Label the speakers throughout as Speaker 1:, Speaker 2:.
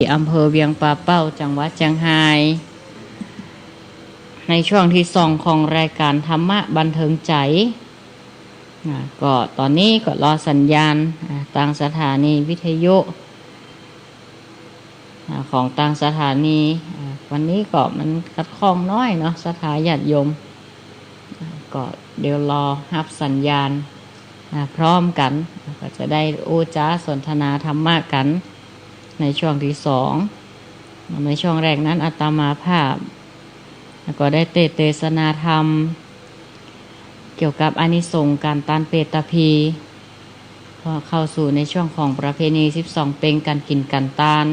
Speaker 1: ที่อำเภอเวียงป่าเป้าจังหวัดเชียงรายในช่วงที่2ของรายการธรรมะบันเทิงใจก็ตอนนี้ก็รอสัญญาณทางสถานีวิทยุของทางสถานีวันนี้ก็มันคัดข้องน้อยเนาะสถาญาติโยมก็เดี๋ยวรอรับสัญญาณพร้อมกันก็จะได้โอ้จ้าสนทนาธรรมะกันในช่วงที่2ในช่วงแรกนั้นอาตมาภาพก็ได้เทศนาธรรมเกี่ยวกับอานิสงส์การตานเปตพีพอเข้าสู่ในช่วงของประเพณี12เป็งการกินการตาน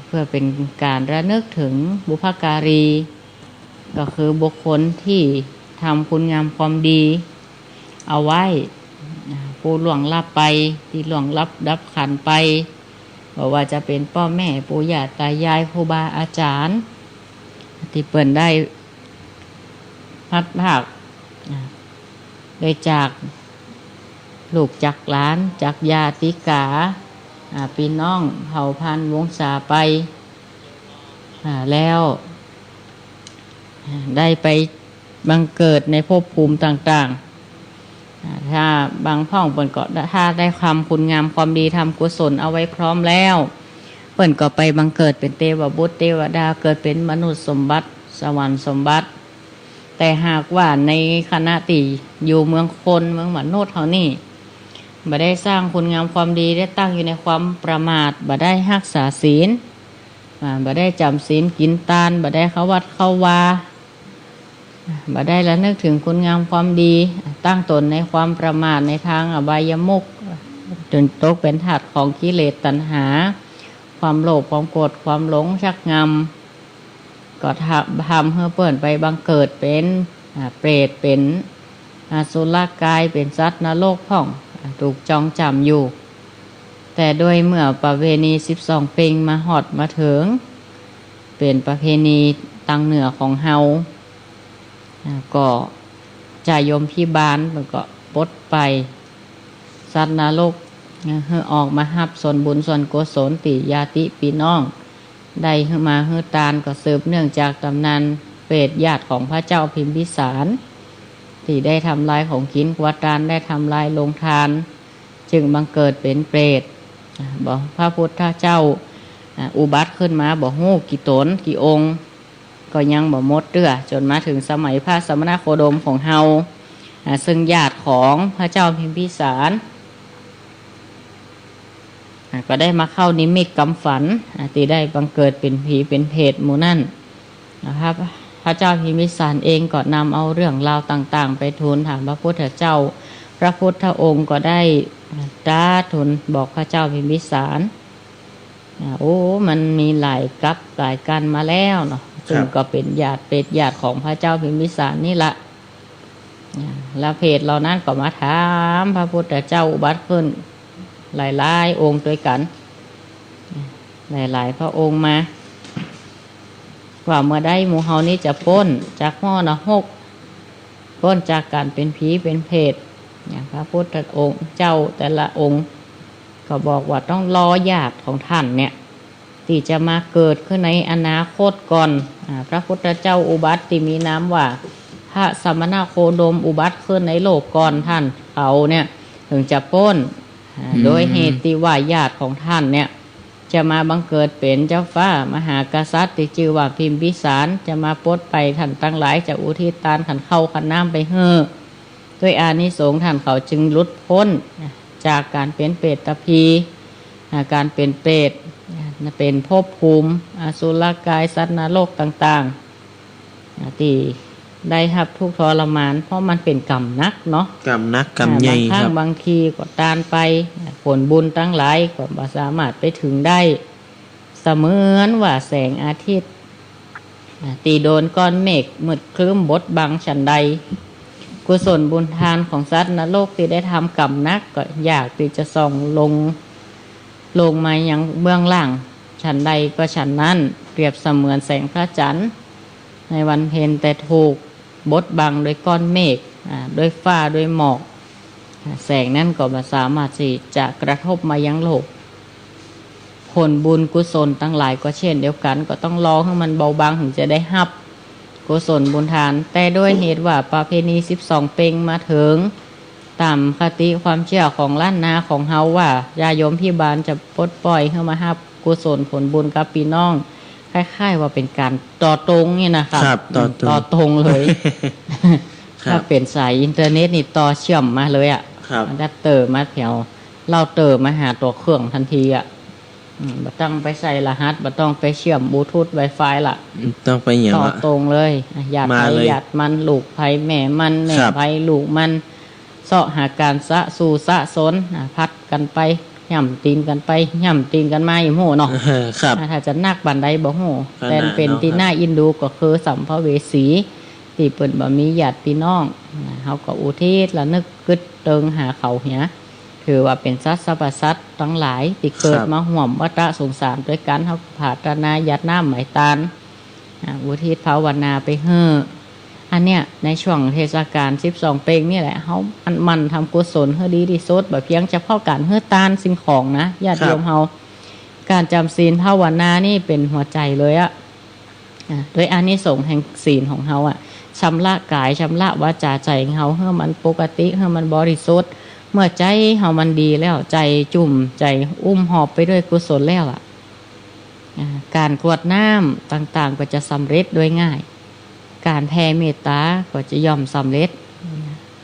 Speaker 1: เพื่อเป็นการระลึกถึงบุพการีก็คือบุคคลที่ทำคุณงามความดีเอาไว้ผู้ล่วงลับไปที่ล่วงลับดับขันไปบอกว่าจะเป็นพ่อแม่ปู่ย่าตายายครูบาอาจารย์ที่เปิ่นได้พัดภาคได้จากลูกจากหลานจากญาติกาพี่น้องเผ่าพันธุ์วงศาไปแล้วได้ไปบังเกิดในภพภูมิต่างๆถ้าบางพ่องเปิ่นก็ถ้าได้ความคุณงามความดีทำกุศลเอาไว้พร้อมแล้วเปิ่นก็ไปบังเกิดเป็นเทวบุตรเทวดาเกิดเป็นมนุษย์สมบัติสวรรค์สมบัติแต่หากว่าในคณะติอยู่เมืองคนเมืองมนุษย์เท่านี้บ่ได้สร้างคุณงามความดีได้ตั้งอยู่ในความประมาทบ่ได้รักษาศีลบ่ได้จำศีลกินทานบ่ได้เข้าวัดเข้าวาบ่ได้ระลึกถึงคุณงามความดีตั้งตนในความประมาทในทางอบายมุขจนตกเป็นทาสของกิเลสตัณหาความโลภความโกรธความหลงชักงำก็ทำให้เปิ่นไปบังเกิดเป็นเปรตเป็นอสุรกายเป็นสัตว์นรกพ่องถูกจองจำอยู่แต่โดยเมื่อประเพณี12เป็งมาฮอดมาถึงเป็นประเพณีตังเหนือของเฮาก็จ่ายมพิบาลมันก็ปลดไปสัตว์นรกให้ออกมาฮับส่วนบุญส่วนกุศลติญาติพี่น้องได้มาฮือตานก็สืบเนื่องจากตำนานเปรตญาติของพระเจ้าพิมพิสารที่ได้ทำลายของกินกวาดานได้ทำลายโรงทานจึงบังเกิดเป็นเปรตบอกพระพุทธเจ้าอุบัติขึ้นมาบอกฮู้กี่ตนกี่องค์ก็ยังบ่หมดเด้อจนมาถึงสมัยพระสมณโคดมของเฮาซึ่งญาติของพระเจ้าพิมพิสารก็ได้มาเข้านิมิตกำฝันที่ได้บังเกิดเป็นผีเป็นเพศหมู่นั่นนะครับพระเจ้าพิมพิสารเองก็นำเอาเรื่องราวต่างๆไปทูลถามพระพุทธเจ้าพระพุทธองค์ก็ได้ตรัสทูลบอกพระเจ้าพิมพิสารโอ้มันมีหลายกับหลายกันมาแล้วเนาะซึ่งก็เป็นญาติเป็นญาติของพระเจ้าพิมพิสารนี่ละแล้วเพศเหล่านั้นก็มาถามพระพุทธเจ้าอุบัติขึ้นหลายๆองค์ด้วยกันหลายๆพระองค์มาว่าเมื่อได้หมู่เฮานี้จะพ้นจากหม้อนรกพ้นจากการเป็นผีเป็นเพศอย่างพระพุทธองค์เจ้าแต่ละองค์ก็บอกว่าต้องรอญาติของท่านเนี่ยที่จะมาเกิดขึ้นในอนาคตก่อนพระพุทธเจ้าอุบัติที่มีนามว่าพระสมณโคดมอุบัติขึ้นในโลกก่อนท่านเขาเนี่ยถึงจะพ้นโดยเหตุที่ว่าญาติของท่านเนี่ยจะมาบังเกิดเป็นเจ้าฟ้ามหากษัตริย์ที่ชื่อว่าพิมพิสารจะมาปลดไปท่านทั้งหลายจะอุทิศทานขันเข้าขันน้ำไปเฮ่อด้วยอานิสงส์ท่านเขาจึงหลุดพ้นจากการเป็นเปรตพีการเป็นเปรตเป็นภพภูมิอสุรกายสัตว์นรกต่างๆที่ได้รับทุกข์ทรมานเพราะมันเป็นกรรมนักเนาะ
Speaker 2: กรรมนักกรรมใหญ่ครับ
Speaker 1: บางทีก็ตานไปผลบุญทั้งหลายก็บ่สามารถไปถึงได้เสมือนว่าแสงอาทิตย์ตีโดนก้อนเมฆมืดครึ้มบดบังฉันใดกุศลบุญทานของสัตว์นรกที่ได้ทำกรรมนักก็อยากที่จะส่องลงมายังเบื้องล่างฉันใดก็ฉันนั้นเปรียบเสมือนแสงพระจันทร์ในวันเพ็ญแต่ถูกบดบังโดยก้อนเมฆด้วยฟ้าด้วยหมอกแสงนั้นก็บ่สามารถที่จะกระทบมายังโลกผ ลบุญกุศลตั้งหลายก็เช่นเดียวกันก็ต้องรอให้มันเบาบางถึงจะได้รับกุศลบุญทานแต่ด้วยเหตุว่าประเพณี12เพ็งมาถึงตามคติความเชื่อของล้านนาของเฮาว่าญาโยมพี่บานจะปลดปล่อยให้มารับกุศลผลบุญกับพี่น้องคล้ายๆว่าเป็นการต่อตรงนี่นะครับต่อตรงเลย ถ้าเป็นสายอินเทอร์เน็ตนี่ต่อเชื่อมมาเลยอ่ะมันจะเติมมาแถวเราเติมมาหาตัวเครื่องทันทีอ่ะบ่ต้องไปใส่รหัสบ่ต้องไปเชื่อมบลูทูธ Wi-Fi ล่ะ
Speaker 2: ต้องไปอย่าง
Speaker 1: ต่อตรงเลยญาติไผญาติมันลูกไผแม่มันแม่ไผลูกมันเสาะหาการสะสู่สะสนพัดกันไปย่ำตีนกันไปย่ำตีนกันมาอยู่โหเนาะถ้าจะนักบันไดบ่โหแต่เป็นที่น่าอินดูก็คือสัมภเวสีที่เปิ่นบ่มีญาติพี่น้องเฮาก็อุทิศละนึกกึดเติงหาเขาเหียถือว่าเป็นสัตว์สรรพสัตว์ทั้งหลายที่เกิดมาห่วมวัฏสงสารด้วยกันเฮาผาตนายัดน้ำไหมตาลอุทิศภาวนาไปเฮ้ออันเนี้ยในช่วงเทศกาล12เพ็งนี่แหละเฮามันทำกุศลให้ดีที่สุดบ่เพียงเฉพาะการเฮ้อตานสิ่งของนะญาติโยมเฮาการจำศีลภาวนานี่เป็นหัวใจเลยอะโดยอานิสงส์แห่งศีลของเฮาอะชำระกายชำระวาจาใจของเฮาให้มันปกติให้มันบริสุทธิ์เมื่อใจเฮามันดีแล้วใจจุ่มใจอุ้มหอบไปด้วยกุศลแล้วอะการกรวดน้ำต่างๆก็จะสำเร็จโดยง่ายการแผ่เมตตาก็จะย่อมสำเร็จ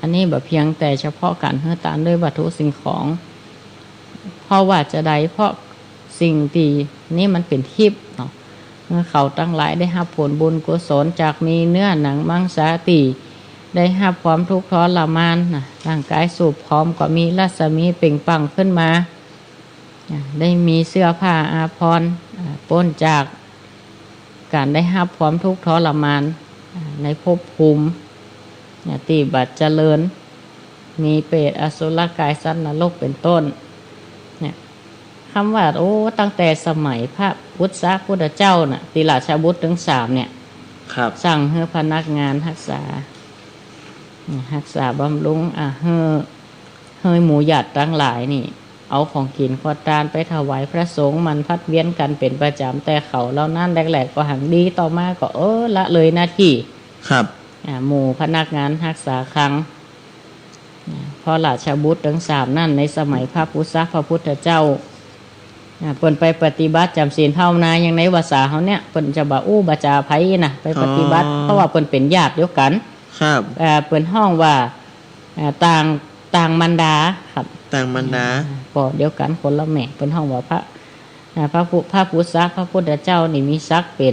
Speaker 1: อันนี้แบบเพียงแต่เฉพาะการเฮือตานด้วยวัตถุสิ่งของเพราะว่าจะได้เพราะสิ่งที่นี่มันเป็นทิพย์เนาะเมื่อเขาตั้งหลายได้รับผลบุญกุศลจากมีเนื้อหนังมังสาติได้รับความทุกข์ทรมานร่างกายสูบพร้อมก็มีรัศมีเปล่งปลั่งขึ้นมาได้มีเสื้อผ้าอาภรณ์พ้นจากการได้รับความทุกข์ทรมานในภพภูมิที่บัดเจริญมีเปรตอสุรกายสัตว์นรกเป็นต้นเนี่ยคำว่าตั้งแต่สมัยพระพุทธเจ้าน่ะติราชบุตรถึง3เนี่ยสั่งให้พนักงานรักษาบำรุงเฮ้ยหมู่หยาดทั้งหลายนี่เอาของกินขอทานไปถวายพระสงฆ์มันพัดเวียนกันเป็นประจำแต่เขาเล่านั่นแรกๆก็หังดีต่อมาก็ละเลยหน้าที่หมู่พนักงานรักษาครั้งพอราชบุตรทั้ง3นั่นในสมัยพระพุทธเจ้าเปิ่นไปปฏิบัติจำศีลภาวนาอย่างในภาษาเขาเนี่ยเปิ่นจะบ่บาจาไผนะไปปฏิบัติเพราะว่าเปิ่นเป็นญาติเดียวกันเปิ่นห้องว่าต่างมันดาครับ
Speaker 2: ต่างมันดา
Speaker 1: ก็เดียวกันคนละแม่เปิ่นห้องว่าพระพุทธเจ้านี่มีศักดิ์เป็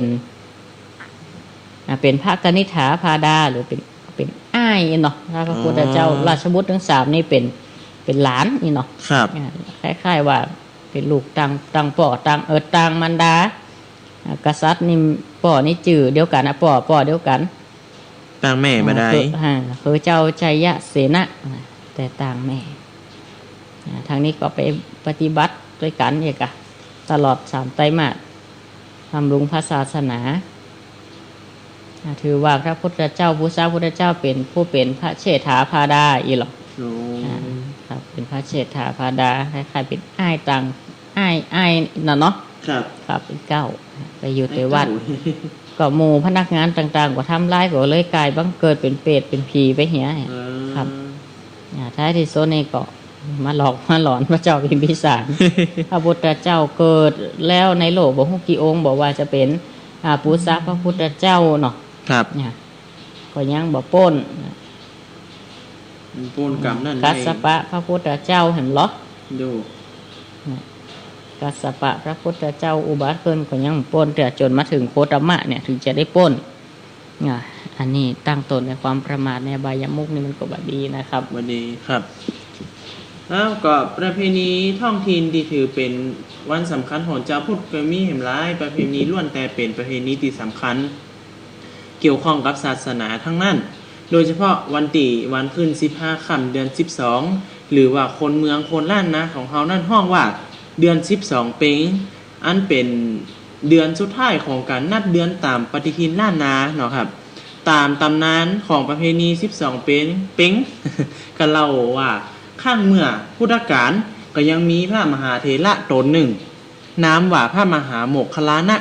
Speaker 1: นพระกนิษฐาพาดาหรือเป็นอ้ายเนาะพระพุทธเจ้าราชบุตรทั้ง3นี่เป็นหลานนี่เนาะคล้ายๆว่าเป็นลูกต่างป่อต่างมันดากษัตริย์นี่ป่อนี่จื่อเดียวกันป่อเดียวกัน
Speaker 2: ต่างแม่บ่ได้
Speaker 1: คือเจ้าชัยเสนะแต่ต่างแม่ทางนี้ก็ไปปฏิบัติด้วยกันอีกอะตลอด3ไตรมาสทำรุงพระศาสนาถือว่าพระพุทธเจ้าพุทธเจ้าเป็นผู้เป็นพระเชษฐาพาดาอีหรอกครับเป็นพระเชษฐาพาดาคล้ายๆเป็นอ้ายต่างอ้ายน่ะเนาะครับเป็นเก้าไปอยู่ในวัดก็หมู่พนักงานต่างๆก็ทำร้ายก็เลยกลายบังเกิดเป็นเปรตเป็นผีไปเหี้ยครับท้ายที่สุดนี่ก็มาหลอกมาหลอนพระเจ้าพิมพิสาร พระพุทธเจ้าเกิดแล้วในโลกบ่ฮู้กี่องค์บอกว่าจะเป็นพระพุทธเจ้าเนาะก็ยังบ่ป้น
Speaker 2: กรรมนั่น
Speaker 1: กัสสปะพระพุทธเจ้าเห็นหรอ
Speaker 2: ดู
Speaker 1: กัสสปะพระพุทธเจ้าอุบัติขึ้นก็ยังป้นแต่จนมาถึงโคตมะเนี่ยถึงจะได้ป้นอันนี้ตั้งตนในความประมาทในบายมุขนี่มันก็บ่ดีนะครับ
Speaker 2: บ่ดีครับแล้วก็ประเพณีท้องถิ่นที่ถือเป็นวันสำคัญของชาวพุทธก็มีแห่งหลายประเพณีล้วนแต่เป็นประเพณีที่สำคัญเกี่ยวข้องกับศาสนาทั้งนั้นโดยเฉพาะวันขึ้น15ค่ำเดือน12หรือว่าคนเมืองคนล้านนาของเฮานั่นห้องว่าเดือน12เพ็งอันเป็นเดือนสุดท้ายของการนับเดือนตามปฏิทินล้านนาเนาะครับตามตำนานของประเพณี12เพ็งก็เล่าว่าข้างเมื่อพุทธกาลก็ยังมีพระมหาเถระตนหนึ่ง นามว่าพระมหาโมคคัลลานะ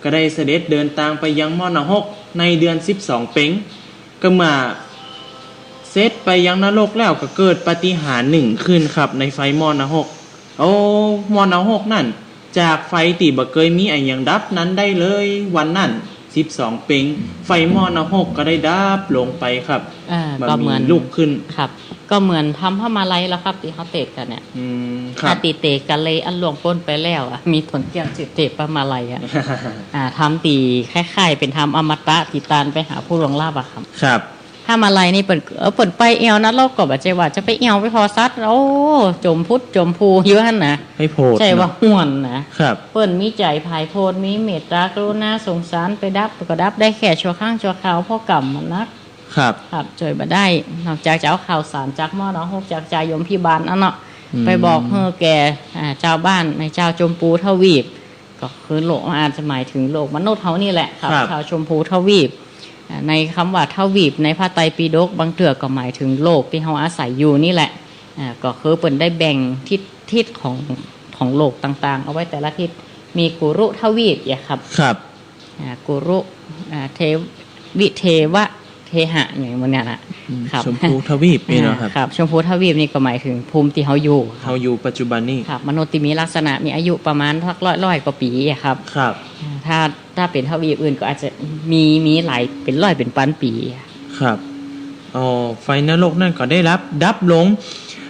Speaker 2: ก็ได้เสด็จเดินทางไปยังมอนะฮกในเดือน12เป็งก็มาเซตไปยังนรกแล้วก็เกิดปาฏิหาริย์หนึ่งขึ้นครับในไฟมอนะฮกโอ้มอนะฮกนั่นจากไฟตีบ่เคยมีอันยังดับนั้นได้เลยวันนั้น12เป็งไฟมอนะฮกก็ได้ดับลงไปครับ
Speaker 1: ก็เหมือน
Speaker 2: ลุกขึ้น
Speaker 1: ครับ ก็เหมือนทำพระมาลัยแล้วครับที่เขาเตะกันเนี่ย
Speaker 2: ครั
Speaker 1: ถ้า
Speaker 2: บ
Speaker 1: ตีเตะกันเลยอันหลวงป้นไปแล้วอ่ะมีผลเกี่ยงสิเตะพระมาลัยอ่ะ ทำตีคล้ายๆเป็นทำอมตะติตานไปหาผู้หลวงลาบอะครับ
Speaker 2: ครับ
Speaker 1: ถ้ามาลัยนี่เปิดไปเอวนะเราก็บอกใจว่าจะไปเอวไปพอซัดโอ้จมพุทธจมภูอยู่หั่นนะ
Speaker 2: ให้โพด
Speaker 1: ใจว่า
Speaker 2: เนะ
Speaker 1: ห่วนนะครับ เปิ้นมีใจภายโพดมีเมตตากรุณาสงสารไปดับก็ดับได้แค่ชั่วข้างชั่วคราวเพราะกรรมมันนัก
Speaker 2: ครับ
Speaker 1: ครับช่วยมาได้นอกจากจะเอาข่าวสารจากหม้อเนาะจากใจยมพิบาลอันเนาะไปบอกเฮอแก่เจ้าบ้านในเจ้าชมพูทวีปก็คือโลกอาจจะหมายถึงโลกมนุษย์เฮานี่แหละครับชาวชมพูทวีปในคำว่าทวีปในพระไตรปิฎกบางเถื่อก็หมายถึงโลกที่เฮาอาศัยอยู่นี่แหละก็คือเปิ่นได้แบ่งทิศของโลกต่างๆ เอาไว้แต่ละทิศมีกุรุทวีปอย่าครับ
Speaker 2: ครับ
Speaker 1: กุรุเทวิเทวะเทหะอย่างมันเนี่ยนะครับ
Speaker 2: ชมพูทวีปนี่เนาะครับ
Speaker 1: ครับชมพูทวีปนี่ก็หมายถึงภูมิที่เขาอยู่
Speaker 2: เขาอยู่ปัจจุบันนี่
Speaker 1: ครับมนุษย์ที่มีลักษณะมีอายุประมาณสักร้อยกว่าปีอะครับ
Speaker 2: ครับ
Speaker 1: ถ้าเป็นทวีปอื่นก็อาจจะมีหลายเป็นร้อยเป็นพันปี
Speaker 2: ครับอ๋อไฟนรกนั่นก็ได้รับดับลง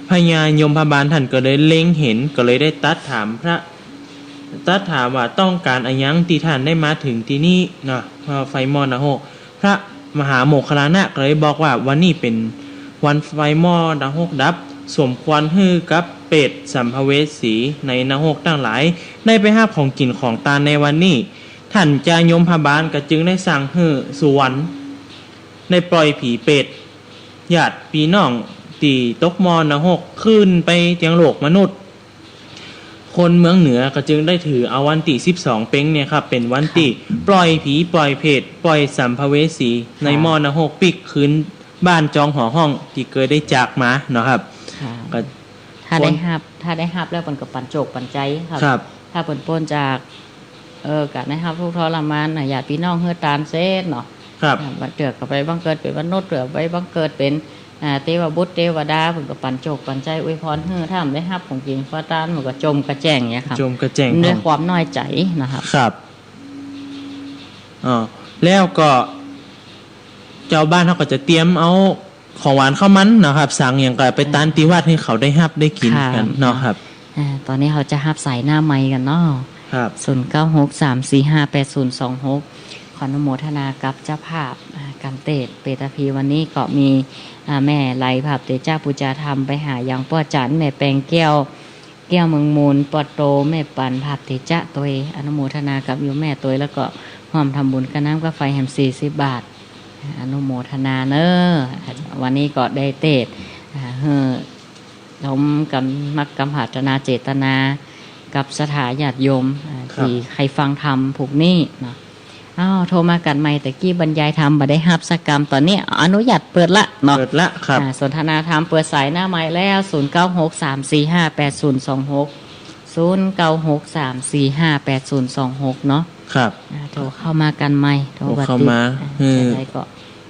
Speaker 2: พญายมพบาลท่านก็เลยเล็งเห็นก็เลยได้ตัดถามว่าต้องการอะไรยังที่ท่านได้มาถึงที่นี่เนาะไฟมอนะโฮกพระมหาโมคคัลลานะก็เลยบอกว่าวันนี้เป็นวันไฟมอนะโฮกดับสมควรฮือกับเป็ดสัมภเวสีในนะโฮกทั้งหลายได้ไปหาของกินของตาในวันนี้ท่านจายมพบาลก็จึงได้สั่งฮือสวรรค์ได้ปล่อยผีเป็ดญาติพี่น้องตีตกมอนะโฮกขึ้นไปยังโลกมนุษย์คนเมืองเหนือก็จึงได้ถือเอาวันที่12เป็งเนี่ยครับเป็นวันที่ปล่อยผีปล่อยเพศปล่อยสัมภเวสีในมอนะโฮกปิกคืนบ้านจองหอห้องที่เคยได้จากมาเนาะครับก็
Speaker 1: ถ้าได้ฮับแล้วมันก็ปันโจกปันใจครับ
Speaker 2: ครับ
Speaker 1: ถ้าเปิ่นป้นจากการได้ฮับทุกข์ทรมานญาติพี่น้องเฮือตานเซนเนาะ
Speaker 2: ครับ
Speaker 1: บัดเถือกก็ไปบังเกิดเป็นมนุษย์เถือกไปบังเกิดเป็นเทวบุตรเทวดาเพิ่นก็ปันโจกปันใจอวยพรเฮือถ้าได้ฮับของจริงฟ้าตานมันก็จมกระแจ้งเนี่ยครับ
Speaker 2: จมกระแจง
Speaker 1: ด้วย
Speaker 2: ของ
Speaker 1: ความน้อยใจนะครับ
Speaker 2: ครับอ๋อแล้วก็เจ้าบ้านเขาก็จะเตรียมเอาของหวานข้าวมันนะครับสั่งอย่างก็ไปตานติวัดให้เขาได้ฮับได้กินกันเนาะครับ
Speaker 1: ตอนนี้เขาจะฮับสายหน้าไม้กันเนาะ
Speaker 2: ครับ
Speaker 1: 0963458026ขออนุโมทนากับเจ้าภาพการเตดเปตพีวันนี้ก็มีแม่ไหลภาพเตจ้าปูจาธรรมไปหายังป้อจันแม่แปงแก้วเมืองมูลปอโตแม่ปันภาพเตจ้าตัวอนุโมทนากับโยมแม่ตัวแล้วก็ร่วมทำบุญกับน้ำกับไฟแฮม40 บาทอนุโมทนาเนอะวันนี้ก็ได้เตดล้มกันมักกำหัตนาเจตนากับสถาญาติโยมที่ใครฟังธรรมผูกนี่เนาะโทรมากันใหม่แต่กี้บรรยายธรรมบ่ได้ฮับสกรรมตอนนี้อนุญาตเปิดละเนาะ
Speaker 2: เปิดละครับ
Speaker 1: สนทนาธรรมเปิดสายหน้าไม้แล้ว0963458026 เนาะ
Speaker 2: ครับ
Speaker 1: โทรเข้ามากันใหม่โทร
Speaker 2: เข้ามา
Speaker 1: อะไรก็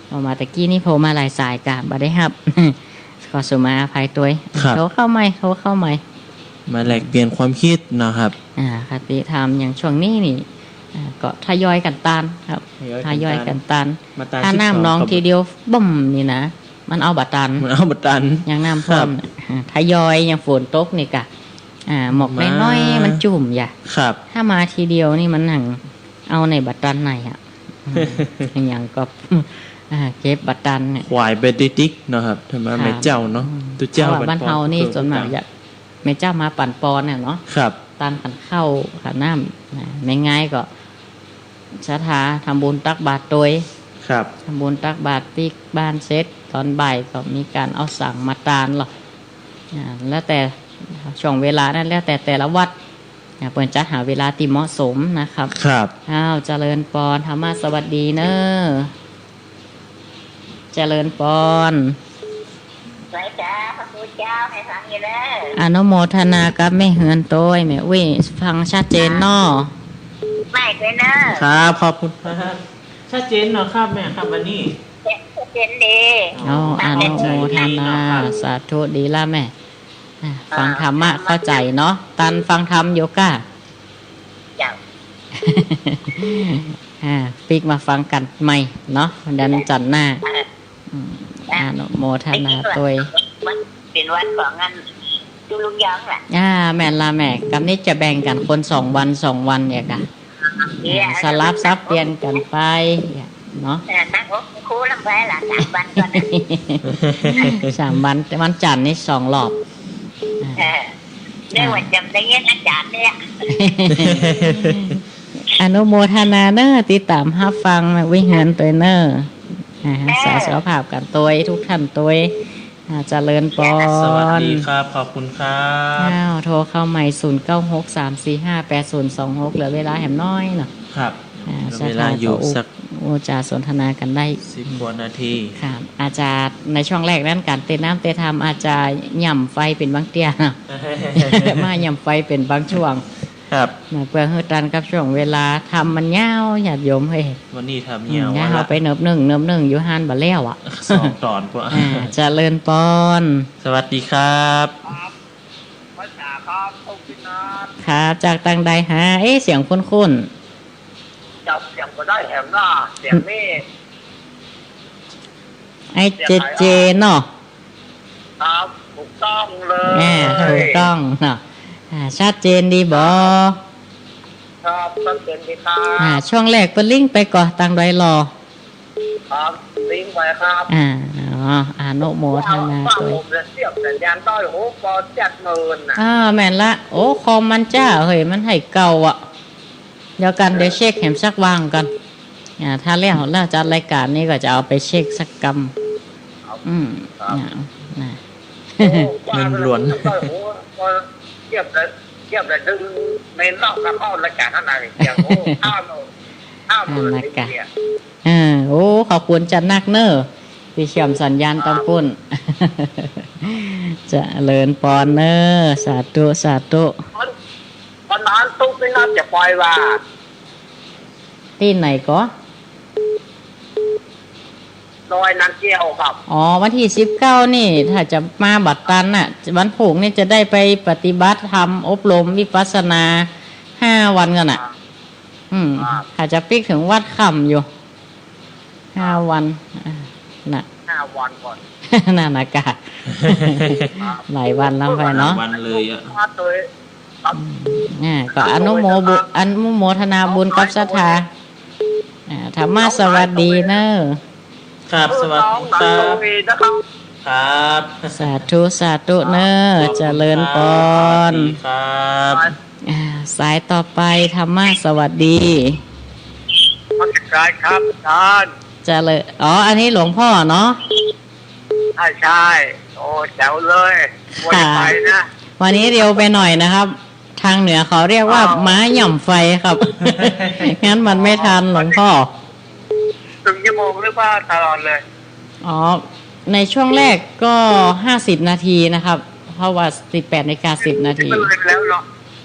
Speaker 1: โทรมาตะกี้นี่โทรมาหลายสายกะบ่ได้ฮับ ขอสุมาอภัยตัวโทรเข้าใหม่
Speaker 2: มาแลกเปลี่ยนความคิดนะครับ
Speaker 1: คติธรรมอย่างช่วงนี้นี่ก็ทยอยกันตานครับทยอยกันตาน
Speaker 2: มาตาน
Speaker 1: ถ้าน้ำน้องทีเดียวบ่มนี่นะมันเอาบัตัน
Speaker 2: มันเอาบัตัน
Speaker 1: อย่างน้ำเพิ่มทยอยอย่างฝนตกนี่กะหมอกน้อยๆมันจุ่มอย่า
Speaker 2: ครับ
Speaker 1: ถ้ามาทีเดียวนี่มันหนังเอาในบัตันไหนอ่ะอย่างก็เก็บบัตันเนี่ย
Speaker 2: ควายเบดิกนะครับทำไมแม่เจ้าเนาะตัวเจ้า
Speaker 1: บ้านเฮานี่ส่วนมากอยากแม่เจ้ามาปั่นปอนเนี่ยเนาะ
Speaker 2: ครับ
Speaker 1: ตานกันเข้าขาน้ำไม่ง่ายก็สถาทำบุญตักบาตรตัว
Speaker 2: ครับ
Speaker 1: ทำบุญตักบาตรปีกบ้านเสร็จตอนบ่ายก็มีการเอาสั่งมาตานหรอกแล้วแต่ช่วงเวลานั้นแล้วแต่ละวัดเปิดจัดหาเวลาที่เหมาะสมนะครับ
Speaker 2: ครับ
Speaker 1: เจริญปอนธรรมะสวัสดีเนอะเจริญปอน
Speaker 3: ไหว้จ้าพระพุทธเจ้าให้ฟังอยู่เด้อ
Speaker 1: อนุโมทนากับแม่เฮือนโต้ยแม่อุ้ยฟังชัดเจนเนาะ
Speaker 3: ไม่เลยเนอะ
Speaker 2: ครับขอบคุณครับชัดเจนเนาะครับแม่ครับวันนี้
Speaker 3: เจนดี
Speaker 1: อ๋ออนุโมทนาสาธุดีละแม่ฟังธรรมะเข้าใจเนาะตันฟังธรรมโยก้า
Speaker 3: เจ้า
Speaker 1: ปีกมาฟังกันใหม่เนาะดันจันทร์หน้าอนุโมทนาตัว
Speaker 3: มันเป็นวันของงานดูลุงยองแหละ
Speaker 1: แม่ละแม่กำนี้จะแบ่งกันคน2 วันเนี่ยกะสลับซับเปลี่ยนกันไปเนาะ
Speaker 3: นั่งรถครูลำไว้ละ3 วันก่อนนะ
Speaker 1: 3 วันวันจันทร์นี่2 รอบ
Speaker 3: เรื่องวันจำได้ยินอาจารย์เนี่ย
Speaker 1: อนุโมทนาเนอติดตามรับฟังวิเหินตัวเนอสาสุขภาพกันตัวทุกท่านตัวเจริญปอ
Speaker 2: สวัส
Speaker 1: น
Speaker 2: ดีครับขอบคุณครับ
Speaker 1: โทรเข้าใหม่0963458026เหลือเวลาแหมน้อยเนาะ
Speaker 2: ครับเวลาอยู่สัก
Speaker 1: โอจาสนทนากันได้
Speaker 2: 10 กว่านาที
Speaker 1: ครับอาจารย์ในช่วงแรกนั้นการเต้นน้ำเต้นทำอาจารย์ย่ำไฟเป็นบางเตี้ยเนาะ มาย่ำไฟเป็นบางช่วง
Speaker 2: ครับ
Speaker 1: มาเพื่อให้ตันกับช่วงเวลาทำมันยาวหยาดโยมเฮ้ย
Speaker 2: วันนี้ทำเหี่ยว
Speaker 1: ย่า
Speaker 2: วัน
Speaker 1: เอา
Speaker 2: ละ
Speaker 1: ไปเนิบหนึ่งอยู่ห้านบะแล้วอ่ะ
Speaker 2: 2 ตอนกว่า
Speaker 1: เจริญปอน
Speaker 2: สวัสดีครับ
Speaker 3: ภาษาครับทุกพี่น้อง
Speaker 1: ขาจากตังใดหาเสียงคุ้น
Speaker 3: จับเสียงก็ได้แหมหน้าเสียงนี่
Speaker 1: ๆไอ้เจเนาะ
Speaker 3: ครับถูกต้องเลย
Speaker 1: ถูกต้องเนาะชัดเจนดีบอ
Speaker 3: ครับต้องเป็นดีครับ
Speaker 1: ช่วงแรกเปนลิงก์ไปก่อนตังใดรอ
Speaker 3: ครับลิงก์ไว้ครับ
Speaker 1: อนุโมทนา
Speaker 3: ฟัง
Speaker 1: ตัว
Speaker 3: ผมจะเสียบสัญญาณต้อยโหปอ70,000น่ะ
Speaker 1: แม่นละโอ้คอมมันจ้าเฮ้ยมันให้เก่าอ่ะเดี๋ยวกันเดี๋ยวเช็คแหมสักวางกันถ้าแล้วจัดรายการนี้ก็จะเอาไปเช็คสักกรรมนะ
Speaker 2: เงินล้วน
Speaker 3: เทียบเลยดึงในนอกกับอ้อมรายการข้างในอย่างโอ้ข้ามเลยเนี่ย
Speaker 1: โอ้ขอบคุณจันนักเนอร์ที่เชื่อมสัญญาณตำปุ่นจะเลินปอนเนอร์สาธุสาธุ
Speaker 3: วันนั้นตุ๊กไม่น่าจะปล่อยว่า
Speaker 1: ที่ไหนก็
Speaker 3: โดยนันเกี่ยวครับ
Speaker 1: วันที่19นี่ถ้าจะมาบัดตันน่ะวันผูกนี่จะได้ไปปฏิบัติธรรมอบรมวิปัสสนา5 วันกันน่ะถ้าจะปิกถึงวัดค่ำอยู่5 วันน่ะ
Speaker 3: 5 วันก่อน
Speaker 1: น่านากาศหลายวันแล้วไปเนาะ
Speaker 2: วันเลยอ่ะ
Speaker 1: ก็อนุโมทนาบุญกับศรัทธาธรรมะสวัสดีเนอ
Speaker 2: ครับสวัสดีครับครับ
Speaker 1: สาธุสาธุเนอเจริญปอน
Speaker 2: สวัสดีครับ
Speaker 1: สายต่อไปธรรมะสวัสดี
Speaker 3: มาจัดการครับท่าน
Speaker 1: เจริญอันนี้หลวงพ่อเนาะ
Speaker 3: ใช่โอ้แจ๋วเลยวันไปนะ
Speaker 1: วันนี้เร็วไปหน่อยนะครับ ทางเหนือเขาเรียกว่าม้าหย่ำไฟครับ งั้นมันไม่ทันหลวงพ่อ
Speaker 3: ถึงชั่วโมงหรือว่าตลอดเลย
Speaker 1: ในช่วงแรกก็50 นาทีนะครับ เพราะว่า18:10 นาที
Speaker 3: มันเลยไปแล้วเนาะ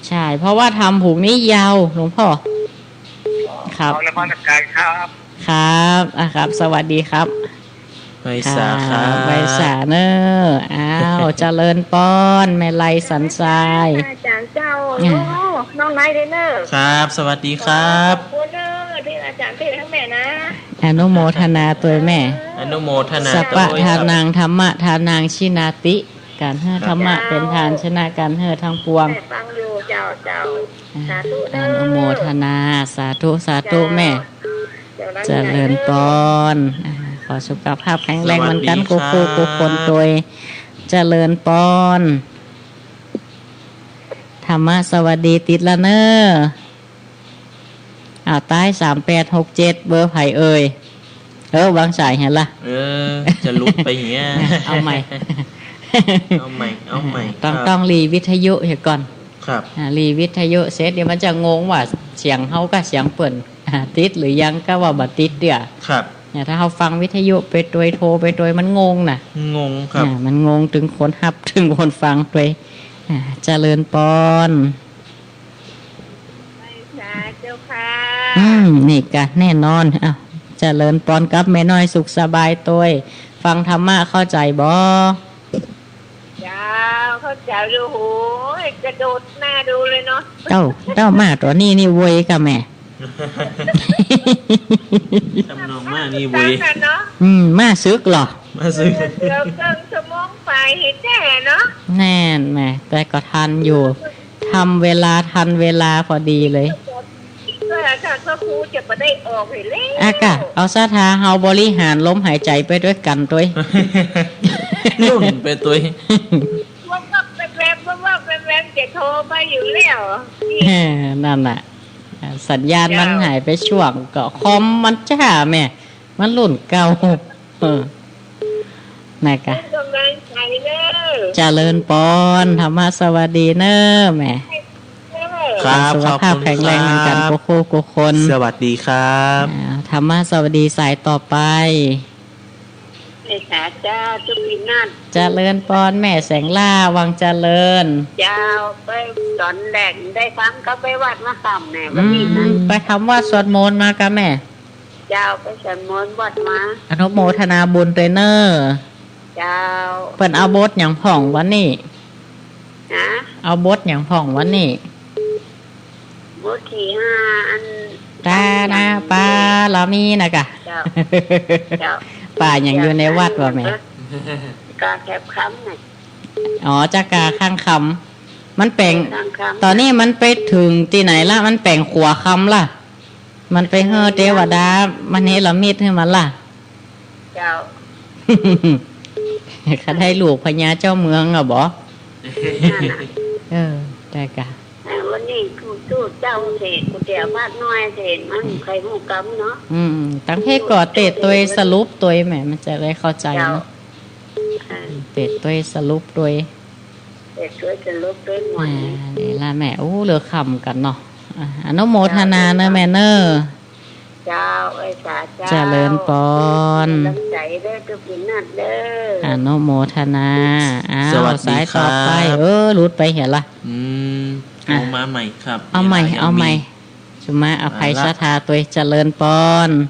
Speaker 1: ใช่ เพราะว่าทำผูกนี้ยาวหลวงพ่อ ครับ
Speaker 3: แล้วมาจัดการครับ
Speaker 1: ครับ สวัสดีครับ
Speaker 2: ใบสาครับ
Speaker 1: ใบสาเนอเจริญปอนแม่ไลสันทราย
Speaker 3: อาจารย์เจ้าน้องนายเดนเนอร์
Speaker 2: ครับ สวัสดีครับ
Speaker 3: คุณเนอร์ที่อาจารย์เทศทั้งแม่นะ
Speaker 1: อนุโมทนาตัวแม่
Speaker 2: อนุโมทนา
Speaker 1: สัพ
Speaker 2: ตั
Speaker 1: พะ
Speaker 2: ว
Speaker 1: ทานังธรรมะทานังชินาติ การเฮือธรรมะเป็นทานชนะการเฮือทั้งปวง
Speaker 3: แม่ฟังอยู่เจ้าสาธุ
Speaker 1: อนุโมทนาสาธุสาธุแม่เจริญปอนขอสุขภาพแข็งแรงเหมือนกันกูคนตัวเจริญปอนธรรมะสวัสดีติดละเนอใต้3867เบอร์ไผ่เอ่ยวางสายเห็นละ
Speaker 2: จะลุกไปอย่างเงี้ย
Speaker 1: เอาใหม่
Speaker 2: เอาใหม่
Speaker 1: ต้องรีวิทยุเหี่ยก่อน
Speaker 2: ครับ
Speaker 1: รีวิทยุเสร็จเดี๋ยวมันจะงงว่าเสียงเฮากับเสียงเปิ่นติดหรือยังก็ว่าบัติดเดี๋ยว
Speaker 2: ครับ
Speaker 1: เนี่ยถ้าเราฟังวิทยุไปโดยโทรไปโดยมันงงน่ะ
Speaker 2: งงครับ
Speaker 1: มันงงถึงคนฮับถึงคนฟังโดยเจริญปอน
Speaker 3: ไม่ใช่เจ้าค่ะ
Speaker 1: นี่กะแน่นอนอ้าวเจริญปอนกับแม่น้อยสุขสบายตัวฟังธรรมะเข้าใจบ่
Speaker 3: เจ้าเขาเจ้าดูโหยกระโดดหน้าดูเลยเนาะ
Speaker 1: เจ้ามาตัวนี้นี่เวยกะแม่
Speaker 2: ทำนองมากนี่เว้ย
Speaker 3: กันเนาะ
Speaker 1: มาซึกเหรอ
Speaker 2: มาซื้อ
Speaker 3: เดี๋ยวเกินชั่วโมงไปเห็นแน่เนาะ
Speaker 1: แน่นแหม่แต่ก็ทันอยู่ทำเวลาทันเวลาพอดีเลย
Speaker 3: ก็ถ้าพระครูจะมาได้ออกเห็นแล้ว
Speaker 1: อากะเอาซะทาเฮาบริหารลมหายใจไปด้วยกันตัว
Speaker 2: นุ่นไปตัว
Speaker 3: ว่าเป็นแรมว่าเป็นแรมจะโทรไปอยู่แล้วนี่
Speaker 1: นั่นน่ะ สัญญาณมันหายไปช่วงก็คอมมันจ้าแม่ มันรุ่นเก่านะกะ
Speaker 3: กำลังใจเนอะ
Speaker 1: เจริญปอนธรรมะสวัสดีเนอะแม่
Speaker 2: ครับ
Speaker 1: สุขภาพ
Speaker 2: ขอบคุณ
Speaker 1: แข็งแรงเหมือนกัน
Speaker 2: ครับ
Speaker 1: โกโก้โกคน
Speaker 2: สวัสดีครับ
Speaker 1: ธรรมะสวัสดีสายต่อไป
Speaker 3: ไอ้ขาเจ้าจุปินัท
Speaker 1: เจริญปอนแม่แสงล่าวังเจริญ
Speaker 3: เจ้าไปตอนแรกได้ฟังเขาไปวัดมะขามแน่วันนี้นะ
Speaker 1: ไปทำวัดสวดมนต์มากะแม่
Speaker 3: เจ้าไปฉันมนต์วัดมา
Speaker 1: อนุโมทนาบุญเตรเนอร์
Speaker 3: เจ้า
Speaker 1: เปิ่นเอาบทอย่างผ่องวันนี้
Speaker 3: นะ
Speaker 1: เอาบทอย่างผ่องวันนี้
Speaker 3: บุตรที่ห้าอัน
Speaker 1: ตาหนาปลาลามีนะกะ
Speaker 3: เจ้าเจ้า
Speaker 1: ป่าอย่างอยู่ในวัดว่าแม่
Speaker 3: กาแคบคำน่ะ
Speaker 1: อ๋อจากกาข้างคำมันแปลง
Speaker 3: ข้างคำ
Speaker 1: ตอนนี้มันไปถึงที่ไหนละมันแปลงขวาคำล่ะ มันไปเฮอเทวดามันเนรมิตให้มันล่ะ
Speaker 3: เจ้า
Speaker 1: ข้าได้ลูกพญาเจ้าเมืองอ่ะบอ
Speaker 3: นั่นน่ะ
Speaker 1: ได้กะ
Speaker 3: วันนี้กูทูตเจ้าเศษกูเจียวพาดน้อยเศษมันใครหูกำเนาะ
Speaker 1: ตั้งให้ก่อเตะตัวสรุปตัวแหมมันจะได้เข้าใจ
Speaker 3: เจ้า
Speaker 1: เนาะเตะตัวสรุปตัว
Speaker 3: เศษช่วยจะลบด้วยหน่อย
Speaker 1: นี่ละแม่โอ้เหลือคำกันเนาะอนุโมทนาเนอะแม่เนอะ
Speaker 3: เจ้าไอ้สาเจ้า
Speaker 1: เจริญปอน
Speaker 3: ตั้งใจเด้อจุปินัทเด้อ
Speaker 1: อนุโมทนาอ้า
Speaker 2: สวั
Speaker 1: ว
Speaker 2: สดี
Speaker 1: สายต่อไป
Speaker 2: ครับ
Speaker 1: หลุดไปเห็นละ
Speaker 2: เอามาใหม่ครับ
Speaker 1: เอาใหม่
Speaker 2: ยัง
Speaker 1: เอาใหม่ จุมาอภัยชะทาตัวเจริญปอน